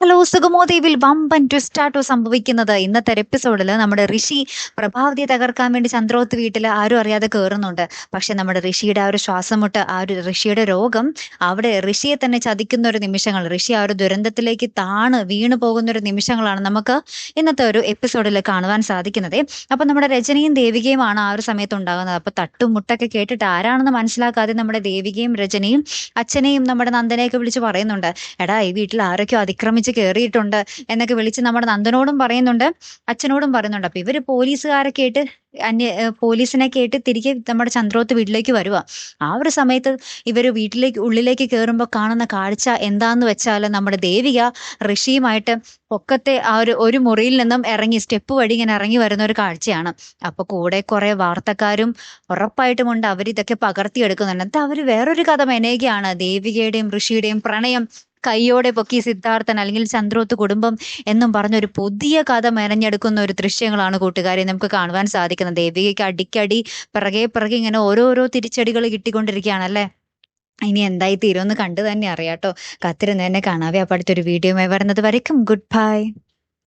Hello സുഗമോദേവിൽ വമ്പൻ ട്വിസ്റ്റാട്ടോ സംഭവിക്കുന്നത്. ഇന്നത്തെ എപ്പിസോഡിൽ നമ്മുടെ ഋഷി പ്രഭാവതിയെ തകർക്കാൻ വേണ്ടി ചന്ദ്രോത്ത് വീട്ടിൽ ആരും അറിയാതെ കയറുന്നുണ്ട്. പക്ഷെ നമ്മുടെ ഋഷിയുടെ ആ ഒരു ശ്വാസം മുട്ട്, ആ ഒരു ഋഷിയുടെ രോഗം അവിടെ ഋഷിയെ തന്നെ ചതിക്കുന്ന ഒരു നിമിഷങ്ങൾ, ഋഷി ആ ഒരു ദുരന്തത്തിലേക്ക് വീണു പോകുന്ന ഒരു നിമിഷങ്ങളാണ് നമുക്ക് ഇന്നത്തെ ഒരു എപ്പിസോഡിൽ കാണുവാൻ സാധിക്കുന്നത്. അപ്പൊ നമ്മുടെ രചനയും ദേവികയുമാണ് ആ ഒരു സമയത്ത് ഉണ്ടാകുന്നത്. അപ്പൊ തട്ടും മുട്ടൊക്കെ കേട്ടിട്ട് ആരാണെന്ന് മനസ്സിലാക്കാതെ നമ്മുടെ ദേവികയും രചനയും അച്ഛനെയും നമ്മുടെ നന്ദനെയൊക്കെ വിളിച്ച് പറയുന്നുണ്ട്, എടാ ഈ വീട്ടിൽ ആരൊക്കെയോ അതിക്രമിച്ച് കയറിയിട്ടുണ്ട് എന്നൊക്കെ വിളിച്ച് നമ്മുടെ നന്ദനോടും പറയുന്നുണ്ട്, അച്ഛനോടും പറയുന്നുണ്ട്. അപ്പൊ ഇവര് പോലീസുകാരെ കേട്ട് പോലീസിനെ കേട്ട് തിരികെ നമ്മുടെ ചന്ദ്രോത്ത് വീട്ടിലേക്ക് വരുക. ആ ഒരു സമയത്ത് ഇവര് ഉള്ളിലേക്ക് കയറുമ്പോൾ കാണുന്ന കാഴ്ച എന്താന്ന് വെച്ചാൽ നമ്മുടെ ദേവിക ഋഷിയുമായിട്ട് പൊക്കത്തെ ആ ഒരു മുറിയിൽ നിന്നും ഇറങ്ങി സ്റ്റെപ്പ് വഴി ഇങ്ങനെ ഇറങ്ങി വരുന്ന ഒരു കാഴ്ചയാണ്. അപ്പൊ കൂടെ കുറെ വാർത്തക്കാരും ഉറപ്പായിട്ടുമുണ്ട്, അവരിതൊക്കെ പകർത്തിയെടുക്കുന്നുണ്ട്. എന്നിട്ട് അവര് വേറൊരു കഥ മെനയുകയാണ്, ദേവികയുടെയും ഋഷിയുടെയും പ്രണയം കൈയോടെ പൊക്കി സിദ്ധാർത്ഥൻ അല്ലെങ്കിൽ ചന്ദ്രോത്ത് കുടുംബം എന്നും പറഞ്ഞ ഒരു പുതിയ കഥ മെനഞ്ഞെടുക്കുന്ന ഒരു ദൃശ്യങ്ങളാണ് കൂട്ടുകാരെ നമുക്ക് കാണുവാൻ സാധിക്കുന്നത്. ദേവികയ്ക്ക് അടിക്കടി പിറകെ ഇങ്ങനെ ഓരോരോ തിരിച്ചടികൾ കിട്ടിക്കൊണ്ടിരിക്കുകയാണല്ലേ. ഇനി എന്തായി തീരുമെന്ന് കണ്ടു തന്നെ അറിയാട്ടോ. കാത്തിരുന്ന് തന്നെ കാണാവേ. അപ്പൊ അടുത്തൊരു വീഡിയോയുമായി വരുന്നത് വരയ്ക്കും ഗുഡ് ബൈ.